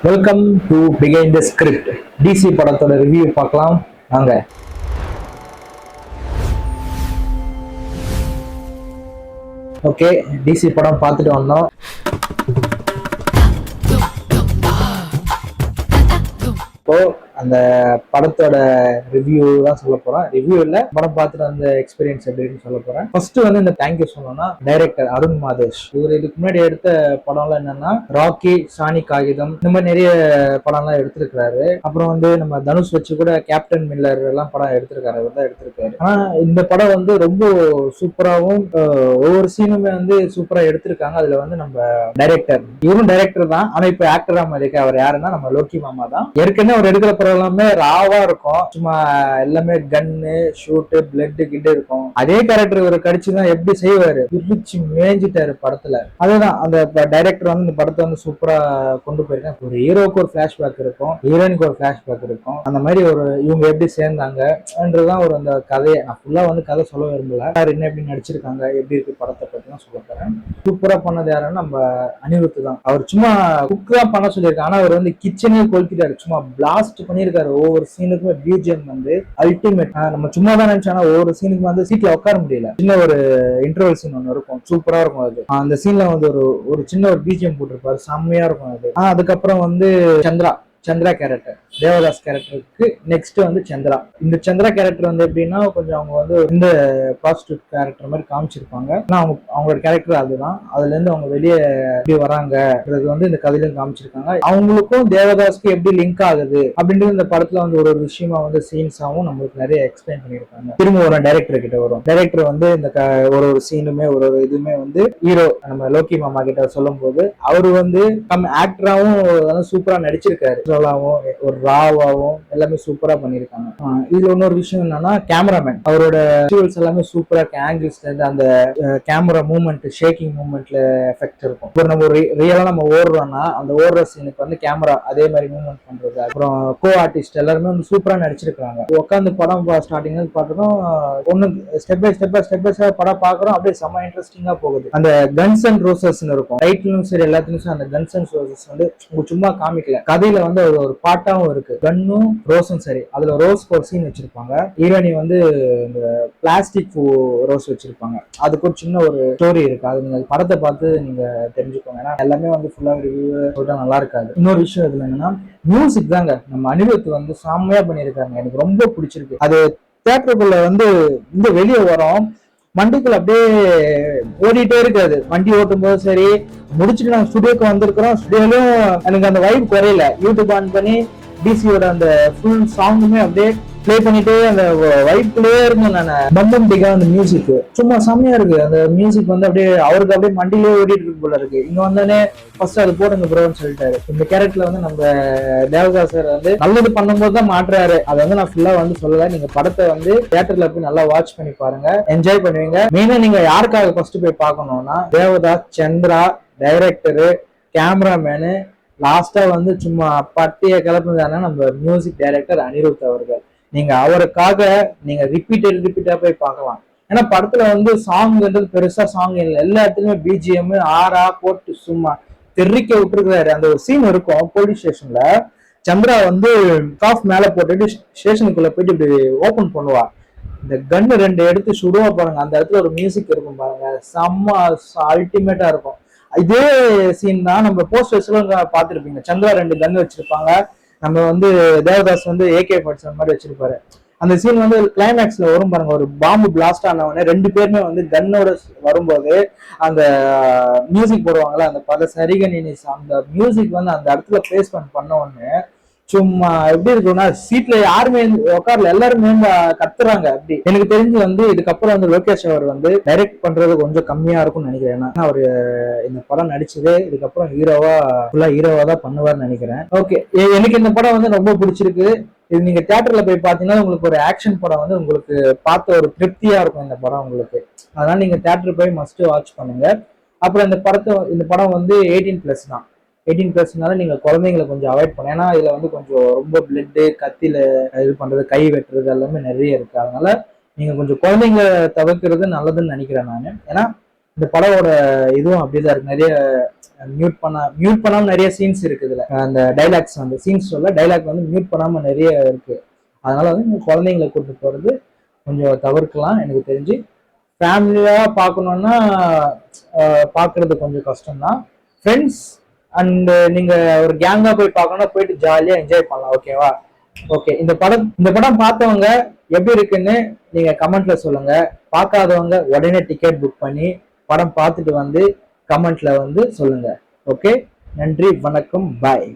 Welcome to behind the script. DC படத்தோட review பார்க்கலாம் வாங்க. ஓகே, டிசி படம் பார்த்துட்டு வந்தோம். இப்போ அந்த படத்தோட ரிவ்யூ தான் சொல்ல போறேன். ரிவ்யூ இல்ல, படம் பார்த்துட்டு அந்த எக்ஸ்பீரியன்ஸ் எப்படின்னு சொல்ல போறேன். ஃபர்ஸ்ட் வந்து இந்த தேங்க்யூ சொல்லணும்னா டைரக்டர் அருண் மாதேஷ். இவர் இதுக்கு முன்னாடி எடுத்த படம்லாம் என்னன்னா ராக்கி, சாணி காகிதம், இந்த மாதிரி நிறைய படம்லாம் எடுத்திருக்காரு. அப்புறம் வந்து நம்ம தனுஷ் வச்சு கூட கேப்டன் மில்லர் எல்லாம் படம் எடுத்திருக்காரு. இவர் தான் எடுத்திருக்காரு. ஆனா இந்த படம் வந்து ரொம்ப சூப்பராகவும் ஒவ்வொரு சீனுமே வந்து சூப்பரா எடுத்திருக்காங்க. அதுல வந்து நம்ம டைரக்டர், இவரும் டைரக்டர் தான், ஆனா இப்ப ஆக்டரா மாதிரி அவர் யாருன்னா நம்ம லோக்கி மாமா தான். ஏற்கனவே அவர் எடுக்கிற படம் எல்லாமே ராவா இருக்கும். சும்மா எல்லாமே கன்னு, ஷூட்டு, பிளட் கிட்ட இருக்கும். அதே கேரக்டர் இவர் கடிச்சுதான் எப்படி செய்வாரு, பிரிச்சு மேய்ஞ்சிட்டாரு படத்துல. அதுதான் அந்த டைரக்டர் வந்து இந்த படத்தை வந்து சூப்பரா கொண்டு போயிருக்கேன். ஒரு ஹீரோக்கு ஒரு பிளாஷ்பேக் இருக்கும், ஹீரோயினுக்கு ஒரு பிளாஷ்பேக் இருக்கும். அந்த மாதிரி ஒரு இவங்க எப்படி சேர்ந்தாங்கன்றதுதான் ஒரு அந்த கதையை. நான் ஃபுல்லா வந்து கதை சொல்ல விரும்பல. யார் என்ன எப்படி நடிச்சிருக்காங்க, எப்படி இருக்கு படத்தை பத்தி தான் சொல்ல போறேன். சூப்பரா பண்ணது யாருன்னா நம்ம அனிருத் தான். அவர் சும்மா குக் தான் பண்ண சொல்லியிருக்காங்க, ஆனா அவர் வந்து கிச்சனே கொளுத்திட்டாரு. சும்மா பிளாஸ்ட் பண்ணியிருக்காரு. ஒவ்வொரு சீனுக்குமே பிஜிஎம் வந்து அல்டிமேட். நம்ம சும்மா தான் நினைச்சோம், ஒவ்வொரு சீனுக்கு வந்து சீட்ல உட்கார முடியல. சின்ன ஒரு இன்டர்வல் சீன் ஒன்று இருக்கும், சூப்பரா இருக்கும். அது அந்த சீன்ல வந்து ஒரு சின்ன ஒரு பிஜிஎம் போட்டிருப்பாரு, செம்மையா இருக்கும் அது. அதுக்கப்புறம் வந்து சந்திரா கேரக்டர், தேவதாஸ் கேரக்டருக்கு நெக்ஸ்ட் வந்து சந்திரா. இந்த சந்திரா கேரக்டர் வந்து எப்படின்னா கொஞ்சம் அவங்க வந்து இந்த ப்ராஸ்டியூட் கேரக்டர் மாதிரி காமிச்சிருப்பாங்க. அவங்களோட கேரக்டர் அதுதான். அதுல இருந்து அவங்க வெளியே எப்படி வராங்கன்றது வந்து இந்த கதையிலும் காமிச்சிருக்காங்க. அவங்களுக்கும் தேவதாஸ்க்கு எப்படி லிங்க் ஆகுது அப்படின்றது இந்த படத்துல வந்து ஒரு விஷயமா வந்து சீன்ஸாவும் நம்மளுக்கு நிறைய எக்ஸ்பிளைன் பண்ணியிருக்காங்க. திரும்ப ஒரு டைரக்டர் கிட்ட வரும். டைரக்டர் வந்து இந்த ஒரு சீனுமே ஒரு இதுவுமே வந்து ஹீரோ நம்ம லோக்கி மாமா கிட்ட சொல்லும் போது அவரு வந்து நம்ம ஆக்டராவும் சூப்பரா நடிச்சிருக்காரு. ஒரு ராவாவும் எல்லாமே சூப்பரா பண்ணிருக்காங்க. இதுல இன்னொரு விஷயம் என்னன்னா கேமராமேன், அவரோட விஷுவல்ஸ் எல்லாமே சூப்பரா இருக்கு. ஆங்கிள்ஸ்ல இருந்து அந்த கேமரா மூவ்மெண்ட், ஷேக்கிங் மூவ்மெண்ட்ல எஃபெக்ட் இருக்கும். இப்போ நம்ம ரியலா நம்ம ஓடுறோம்னா அந்த ஓடுற சீனுக்கு வந்து கேமரா அதே மாதிரி மூவ்மெண்ட் பண்றது. அப்புறம் கோ ஆர்டிஸ்ட் எல்லாருமே வந்து சூப்பரா நடிச்சிருக்காங்க. உட்காந்து படம் ஸ்டார்டிங்ல பார்த்தோம், ஒன்னு ஸ்டெப் பை ஸ்டெப் படம் பாக்குறோம். அப்படியே செம்ம இன்ட்ரெஸ்டிங்கா போகுது. அந்த கன்ஸ் அண்ட் ரோசஸ் இருக்கும், ரைட்லயும் சரி எல்லாத்துலயும் அந்த கன்ஸ் அண்ட் ரோசஸ் வந்து சும்மா காமிக்கல, கதையில வந்து ஒரு பாட்டாவும் இருக்கு. கன்னும் ரோஸும் சரி, அதுல ரோஸ் ஒரு சீன் வச்சிருப்பாங்க. ஹீரோனி வந்து இந்த பிளாஸ்டிக் ரோஸ் வச்சிருப்பாங்க. அதுக்கு ஒரு சின்ன ஒரு ஸ்டோரி இருக்கு. அது நீங்க படத்தை பார்த்து நீங்க தெரிஞ்சுக்கோங்க. ஏன்னா எல்லாமே வந்து ஃபுல்லா ரிவ்யூ சொல்லிட்டா நல்லா இருக்காது. இன்னொரு விஷயம் இதுல என்னன்னா மியூசிக் தாங்க. நம்ம அனிருத் வந்து செம்மையா பண்ணியிருக்காங்க. எனக்கு ரொம்ப பிடிச்சிருக்கு. அது தியேட்டருக்குள்ள வந்து இந்த வெளியே வரும், வண்டிக்குள்ள அப்படியே ஓடிட்டே இருக்காது. வண்டி ஓட்டும் போது சரி, முடிச்சுட்டு நாங்க ஸ்டுடியோக்கு வந்திருக்கிறோம். ஸ்டுடியோலயும் எனக்கு அந்த வைப் குறையல. யூடியூப் ஆன் பண்ணி டிசியோட அந்த ஃபுல் சாங்குமே அப்படியே பிளே பண்ணிட்டே அந்த வைப்லயே இருந்தேன் நான். பம்பம் டிகா அந்த மியூசிக் சும்மா செம்மையா இருக்கு. அந்த மியூசிக் வந்து அப்படியே அவருக்கு அப்படியே மண்டிலே ஓடிட்டு இருக்கு போல இருக்கு. இங்க வந்தானே ஃபர்ஸ்ட் அது போடுங்க ப்ரோன்னு சொல்லிட்டாரு. இந்த கேரக்டர்ல வந்து நம்ம தேவதாஸ் சார் வந்து நல்லது பண்ணும்போது தான் மாற்றுறாரு. அதை வந்து நான் ஃபுல்லா வந்து சொல்லல. நீங்க படத்தை வந்து தியேட்டர்ல போய் நல்லா வாட்ச் பண்ணி பாருங்க, என்ஜாய் பண்ணுவீங்க. மெயினா நீங்க யாருக்காக ஃபர்ஸ்ட் போய் பார்க்கணும்னா தேவதாஸ், சந்திரா, டைரக்டரு, கேமராமேனு, லாஸ்டா வந்து சும்மா பட்டிய கிளப்புதானா நம்ம மியூசிக் டைரக்டர் அனிருத் அவர்கள். நீங்க அவருக்காக நீங்க ரிப்பீட்டா போய் பார்க்கலாம். ஏன்னா படத்துல வந்து சாங்ன்றது பெருசா சாங் இல்லை, எல்லா இடத்துலயுமே பிஜிஎம் ஆரா போட்டு சும்மா தெறிக்க விட்டுருக்காரு. அந்த ஒரு சீன் இருக்கும் போலீஸ் ஸ்டேஷன்ல, சந்திரா வந்து காஃப் மேல போட்டுட்டு ஸ்டேஷனுக்குள்ள போயிட்டு இப்படி ஓபன் பண்ணுவா. இந்த கன்னு ரெண்டு எடுத்து சுடுவா பாருங்க, அந்த இடத்துல ஒரு மியூசிக் இருக்கும் பாருங்க, செம்ம அல்டிமேட்டா இருக்கும். இதே சீன் தான் நம்ம போஸ்டர்ஸ்ல பார்த்துருப்பீங்க. சந்திரா ரெண்டு கன் வச்சிருப்பாங்க, நம்ம வந்து தேவதாஸ் வந்து AK-47 மாதிரி வச்சிருப்பாரு. அந்த சீன் வந்து கிளைமேக்ஸ்ல வரும் பாருங்க, ஒரு பாம்பு பிளாஸ்ட் ஆனவொடனே ரெண்டு பேருமே வந்து கன்னோட வரும்போது அந்த மியூசிக் போடுவாங்கல்ல, அந்த பல சரிகனி அந்த மியூசிக் வந்து அந்த இடத்துல பிளேஸ்மெண்ட் பண்ண உடனே சும்மா எப்படி இருக்குன்னா சீட்ல யாருமே உட்கார்ல, எல்லாருமே கத்துறாங்க. அப்படி எனக்கு தெரிஞ்சு வந்து இதுக்கப்புறம் வந்து லோகேஷ் அவர் வந்து டைரக்ட் பண்றது கொஞ்சம் கம்மியா இருக்கும்னு நினைக்கிறேன். ஏன்னா அவரு இந்த படம் நடிச்சது இதுக்கப்புறம் ஹீரோவா தான் பண்ணுவார்னு நினைக்கிறேன். ஓகே, எனக்கு இந்த படம் வந்து ரொம்ப பிடிச்சிருக்கு. இது நீங்க தியேட்டர்ல போய் பாத்தீங்கன்னா உங்களுக்கு ஒரு ஆக்ஷன் படம் வந்து உங்களுக்கு பார்த்த ஒரு திருப்தியா இருக்கும் இந்த படம் உங்களுக்கு. அதனால நீங்க தியேட்டர் போய் மஸ்ட் வாட்ச் பண்ணுங்க. அப்புறம் இந்த படம் வந்து 18+ தான். 18+னால நீங்க குழந்தைங்களை கொஞ்சம் அவாய்ட் பண்ண. ஏன்னா இதுல வந்து கொஞ்சம் ரொம்ப பிளட்டு, கத்தியில இது பண்றது, கை வெட்டுறது எல்லாமே நிறைய இருக்கு. அதனால நீங்க கொஞ்சம் குழந்தைங்களை தவிர்க்கிறது நல்லதுன்னு நினைக்கிறேன் நான். ஏன்னா இந்த படத்தோட இதுவும் அப்படிதான் இருக்கு. நிறைய மியூட் பண்ணாம நிறைய சீன்ஸ் இருக்கு இதுல. அந்த டைலாக்ஸ் வந்து சீன்ஸ் சொல்ல டைலாக் வந்து மியூட் பண்ணாம நிறைய இருக்கு. அதனால வந்து நீங்க குழந்தைங்களை கூட்டு போறது கொஞ்சம் தவிர்க்கலாம். எனக்கு தெரிஞ்சு ஃபேமிலியா பார்க்கணும்னா பார்க்கறது கொஞ்சம் கஷ்டம்தான். ஃப்ரெண்ட்ஸ் அண்ட் நீங்க ஒரு கேங்கா போய் பார்க்கணும்னா போயிட்டு ஜாலியா என்ஜாய் பண்ணலாம். ஓகேவா? ஓகே, இந்த படம் பார்த்தவங்க எப்படி இருக்குன்னு நீங்க கமெண்ட்ல சொல்லுங்க. பார்க்காதவங்க உடனே டிக்கெட் புக் பண்ணி படம் பார்த்துட்டு வந்து கமெண்ட்ல வந்து சொல்லுங்க. ஓகே, நன்றி, வணக்கம், பாய்.